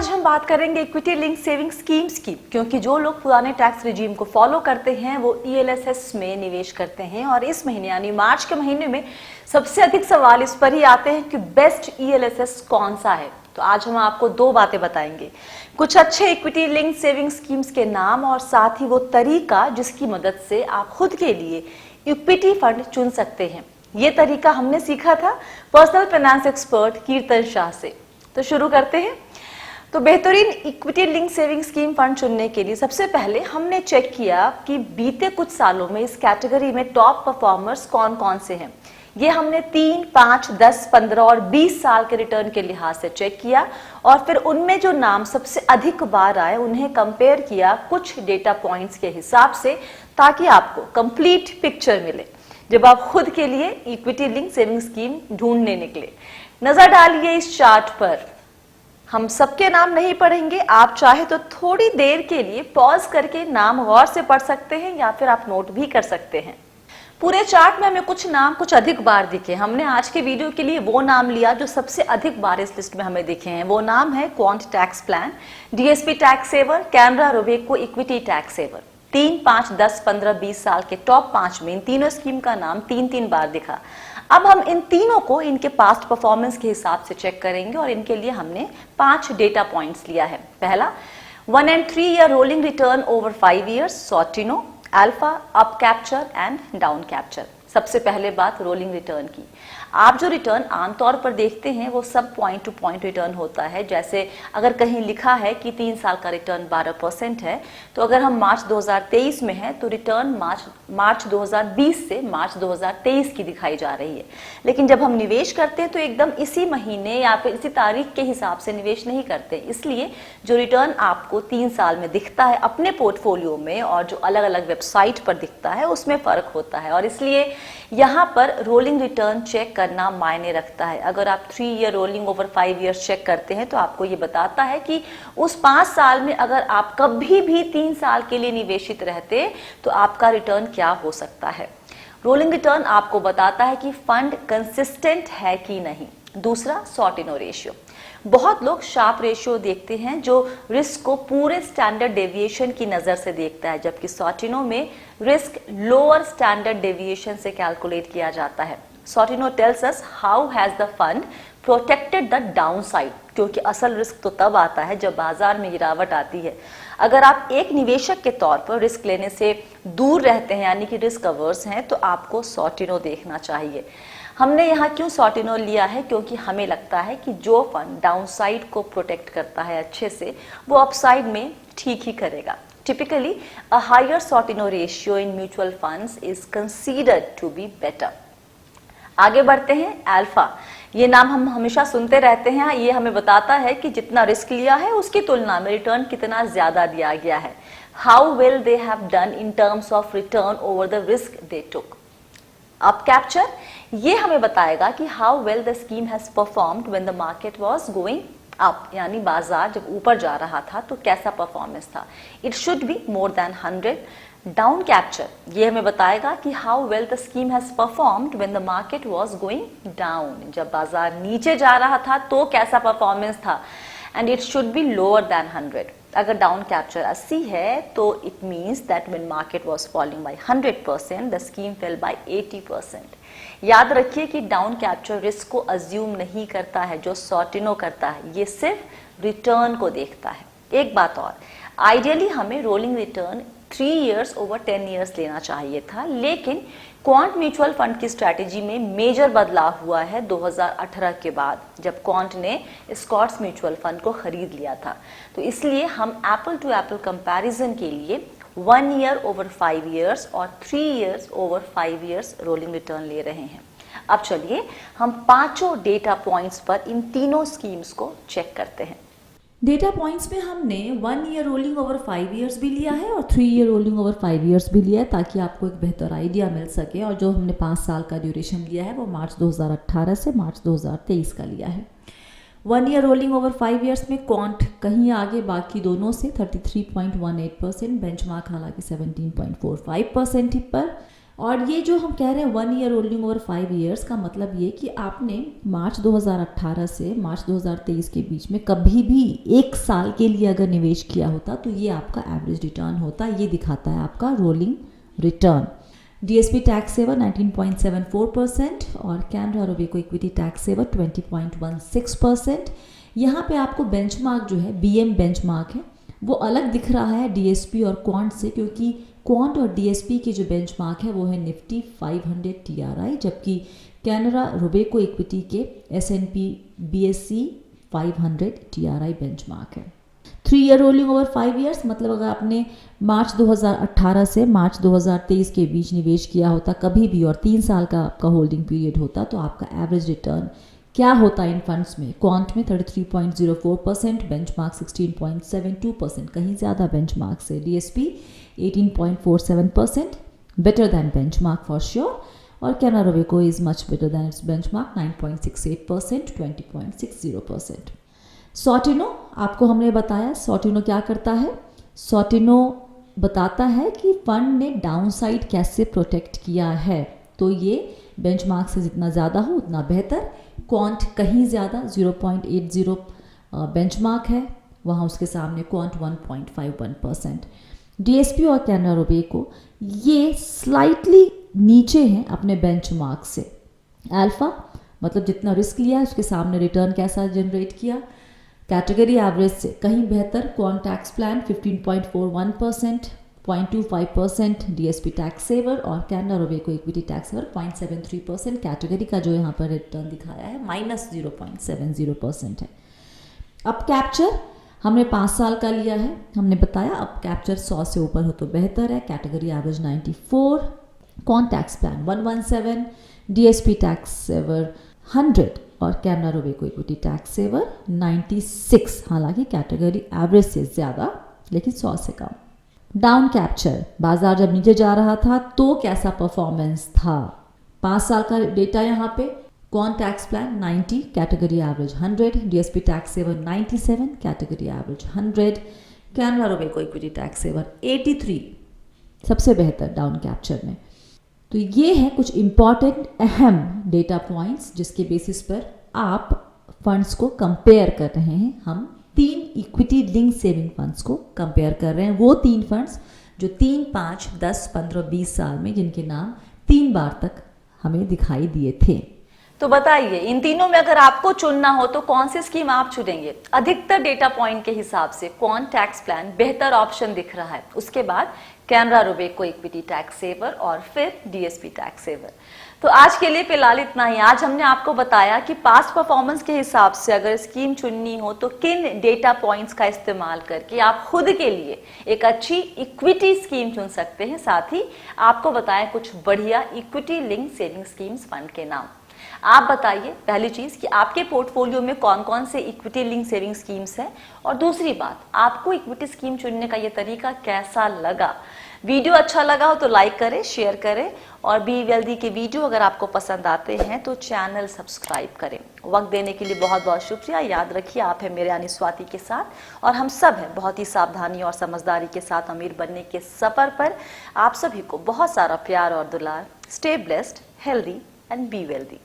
आज हम बात करेंगे इक्विटी लिंक सेविंग स्कीम्स की, क्योंकि जो लोग पुराने टैक्स रिजीम को फॉलो करते हैं वो ईएलएसएस में निवेश करते हैं और इस महीने यानी मार्च के महीने में सबसे अधिक सवाल इस पर ही आते हैं कि बेस्ट ईएलएसएस कौन सा है। तो आज हम आपको दो बातें बताएंगे, कुछ अच्छे इक्विटी लिंक सेविंग स्कीम्स के नाम और साथ ही वो तरीका जिसकी मदद से आप खुद के लिए इक्विटी फंड चुन सकते हैं। ये तरीका हमने सीखा था पर्सनल फाइनेंस एक्सपर्ट कीर्तन शाह से। तो शुरू करते हैं। तो बेहतरीन equity link saving scheme fund चुनने के लिए सबसे पहले हमने चेक किया कि बीते कुछ सालों में इस कैटेगरी में टॉप परफॉर्मर्स कौन कौन से हैं। ये हमने 3, 5, 10, 15 और 20 साल के रिटर्न के लिहाज से चेक किया और फिर उनमें जो नाम सबसे अधिक बार आए उन्हें कंपेयर किया कुछ डेटा पॉइंट्स के हिसाब से, ताकि आपको कंप्लीट पिक्चर मिले जब आप खुद के लिए इक्विटी लिंक सेविंग स्कीम ढूंढने निकले। नजर डालिए इस चार्ट पर। हम सबके नाम नहीं पढ़ेंगे, आप चाहे तो थोड़ी देर के लिए पॉज करके नाम गौर से पढ़ सकते हैं या फिर आप नोट भी कर सकते हैं। पूरे चार्ट में हमें कुछ नाम कुछ अधिक बार दिखे। हमने आज के वीडियो के लिए वो नाम लिया जो सबसे अधिक बार इस लिस्ट में हमें दिखे हैं। वो नाम है quant tax plan, DSP tax saver, Canara Robeco equity tax saver. 3, 5, 10, 15, 20 साल के टॉप 5 में इन तीनों स्कीम का नाम 3-3 बार दिखा। अब हम इन तीनों को इनके पास्ट परफॉर्मेंस के हिसाब से चेक करेंगे और इनके लिए हमने 5 डेटा पॉइंट्स लिया है। पहला 1 and 3 year rolling return over 5 years, Sortino, alpha, up capture and down capture. सबसे पहले बात रोलिंग रिटर्न की। आप जो रिटर्न आमतौर पर देखते हैं वो सब पॉइंट टू पॉइंट रिटर्न होता है। जैसे अगर कहीं लिखा है कि 3 साल का रिटर्न 12% है, तो अगर हम मार्च 2023 में हैं तो रिटर्न मार्च 2020 से मार्च 2023 की दिखाई जा रही है। लेकिन जब हम निवेश करते हैं तो एकदम इसी महीने या फिर इसी तारीख के हिसाब से निवेश नहीं करते। इसलिए जो रिटर्न आपको 3 साल में दिखता है अपने पोर्टफोलियो में और जो अलग अलग वेबसाइट पर दिखता है उसमें फर्क होता है और इसलिए यहाँ पर रोलिंग रिटर्न चेक करना मायने रखता है। अगर आप 3 ईयर रोलिंग ओवर 5 years चेक करते हैं तो आपको ये बताता है कि उस 5 साल में अगर आप कभी भी 3 साल के लिए निवेशित रहते तो आपका रिटर्न क्या हो सकता है। रोलिंग रिटर्न आपको बताता है कि फंड कंसिस्टेंट है कि नहीं। दूसरा सॉटिनो रेशियो। बहुत लोग शार्प रेशियो देखते हैं जो रिस्क को पूरे स्टैंडर्ड डेविएशन की नजर से देखता है, जबकि सॉटिनो में रिस्क लोअर स्टैंडर्ड डेविएशन से कैलकुलेट किया जाता है। Sortino tells us how has the fund protected the downside, क्योंकि असल रिस्क तो तब आता है जब बाजार में गिरावट आती है। अगर आप एक निवेशक के तौर पर रिस्क लेने से दूर रहते हैं यानी कि रिस्क अवर्स हैं तो आपको सॉटिनो देखना चाहिए। हमने यहाँ क्यों सॉटिनो लिया है, क्योंकि हमें लगता है कि जो फंड डाउनसाइड को प्रोटेक्ट करता है अच्छे से वो अपसाइड में ठीक ही करेगा। Typically a higher Sortino ratio in mutual funds is considered to be better. आगे बढ़ते हैं। अल्फा, ये नाम हम हमेशा सुनते रहते हैं। ये हमें बताता है कि जितना रिस्क लिया है उसकी तुलना में रिटर्न कितना ज्यादा दिया गया है। How well they have done in terms of return over the risk they took. Up capture, ये हमें बताएगा कि how well the scheme has performed when the market was going up, यानी बाजार जब ऊपर जा रहा था तो कैसा परफॉर्मेंस था। It should be more than 100। Down capture, ये हमें बताएगा कि how well the scheme has performed when the market was going down, जब बाजार नीचे जा रहा था तो कैसा परफॉर्मेंस था। And it should be lower than 100। अगर डाउन कैप्चर 80 है तो it means that when market was falling by 100% the scheme fell by 80%। याद रखिए कि डाउन कैप्चर रिस्क को अज्यूम नहीं करता है जो सॉटिनो करता है, ये सिर्फ रिटर्न को देखता है। एक बात और, आइडियली हमें rolling return 3 years over 10 years लेना चाहिए था, लेकिन क्वांट म्यूचुअल फंड की स्ट्रैटेजी में मेजर बदलाव हुआ है 2018 के बाद, जब क्वांट ने स्कॉट्स म्यूचुअल फंड को खरीद लिया था। तो इसलिए हम एप्पल टू एप्पल कंपैरिजन के लिए 1 year ओवर 5 years और 3 years over 5 years rolling return ले रहे हैं। अब चलिए हम पांचों डेटा पॉइंट्स पर इन तीनों स्कीम्स को चेक करते हैं। डेटा पॉइंट्स में हमने 1 ईयर रोलिंग ओवर 5 years भी लिया है और 3 ईयर रोलिंग ओवर 5 years भी लिया है, ताकि आपको एक बेहतर आइडिया मिल सके। और जो हमने 5 साल का ड्यूरेशन लिया है वो मार्च 2018 से मार्च 2023 का लिया है। 1 ईयर रोलिंग ओवर 5 years में क्वांट कहीं आगे बाकी दोनों से 33.18%, बेंचमार्क हालांकि 17.45% पर। और ये जो हम कह रहे हैं 1 ईयर रोलिंग ओवर 5 ईयर्स का मतलब ये कि आपने मार्च 2018 से मार्च 2023 के बीच में कभी भी एक साल के लिए अगर निवेश किया होता तो ये आपका एवरेज रिटर्न होता, ये दिखाता है आपका rolling return. DSP tax saver 19.74% और Canara Robeco equity tax saver 20.16%। यहाँ पे आपको बेंचमार्क जो है बीएम बेंचमार्क है वो अलग दिख रहा है डीएसपी और क्वांट से, क्योंकि क्वांट और डीएसपी के जो बेंचमार्क है वो है निफ्टी 500 टीआरआई, जबकि कैनरा रोबेको इक्विटी के एसएनपी बीएससी 500 टीआरआई बेंचमार्क है। 3 ईयर रोलिंग ओवर 5 ईयर्स मतलब अगर आपने मार्च 2018 से मार्च 2023 के बीच निवेश किया होता कभी भी और 3 साल का आपका होल्डिंग पीरियड होता तो आपका एवरेज रिटर्न क्या होता इन फंड्स में? क्वांट में 33.04%, बेंचमार्क 16.72%, कहीं ज़्यादा बेंचमार्क से। DSP 18.47%, better than benchmark for sure. और Canara Robeco is much better than its benchmark 9.68%, 20.60%। Sortino आपको हमने बताया, सॉटिनो क्या करता है? सॉटिनो बताता है कि फंड ने डाउनसाइड कैसे प्रोटेक्ट किया है, तो ये बेंचमार्क से जितना ज़्यादा हो उतना बेहतर। क्वांट कहीं ज़्यादा 0.80 बेंचमार्क है, वहाँ उसके सामने क्वांट 1.51%। डीएसपी और कैनरा रोबेको ये स्लाइटली नीचे हैं अपने बेंचमार्क से। अल्फा मतलब जितना रिस्क लिया है उसके सामने रिटर्न कैसा जनरेट किया। कैटेगरी एवरेज से कहीं बेहतर Quant tax plan 15.41%, 0.25% DSP tax saver और Canara Robeco equity tax saver 0.73%। Category का जो यहाँ पर रिटर्न दिखाया है -0.70% है। अब कैप्चर हमने 5 साल का लिया है, हमने बताया अब कैप्चर 100 से ऊपर हो तो बेहतर है। Category average 94, quant tax plan 117, DSP tax saver 100 और Canara Robeco equity tax saver 96, हालांकि कैटेगरी एवरेज से ज़्यादा लेकिन 100 से कम। डाउन कैप्चर, बाजार जब नीचे जा रहा था तो कैसा परफॉर्मेंस था? 5 साल का डेटा यहाँ पे। Quant tax plan 90, category average 100, DSP tax saver 97, category average 100, Canara Robeco equity tax saver 83, सबसे बेहतर डाउन कैप्चर में। तो ये है कुछ इंपॉर्टेंट अहम डेटा पॉइंट्स जिसके बेसिस पर आप फंड्स को कंपेयर कर रहे हैं। हम 3 इक्विटी लिंक सेविंग फंड्स को कंपेयर कर रहे हैं, वो 3 फंड्स जो 3, 5, 10, 15, 20 साल में जिनके नाम 3 बार तक हमें दिखाई दिए थे। तो बताइए इन तीनों में अगर आपको चुनना हो तो कौन सी स्कीम आप चुनेंगे? अधिकतर डेटा पॉइंट के हिसाब से क्वांट टैक्स प्लान बेहतर ऑप्शन दिख रहा है, उसके बाद Canara Robeco equity tax saver और फिर डीएसपी टैक्स सेवर। तो आज के लिए फिलहाल इतना ही। आज हमने आपको बताया कि पास्ट परफॉर्मेंस के हिसाब से अगर स्कीम चुननी हो तो किन डेटा पॉइंट्स का इस्तेमाल करके आप खुद के लिए एक अच्छी इक्विटी स्कीम चुन सकते हैं। साथ ही आपको बताया कुछ बढ़िया equity link saving schemes fund के नाम। आप बताइए पहली चीज कि आपके पोर्टफोलियो में कौन कौन से इक्विटी लिंक सेविंग स्कीम्स हैं, और दूसरी बात आपको इक्विटी स्कीम चुनने का ये तरीका कैसा लगा। वीडियो अच्छा लगा हो तो लाइक करें, शेयर करें, और बी वेल्दी के वीडियो अगर आपको पसंद आते हैं तो चैनल सब्सक्राइब करें। वक्त देने के लिए बहुत बहुत शुक्रिया। याद रखिए आप हैं मेरे यानी स्वाति के साथ, और हम सब हैं बहुत ही सावधानी और समझदारी के साथ अमीर बनने के सफर पर। आप सभी को बहुत सारा प्यार और दुलार। Stay blessed, healthy and be wealthy.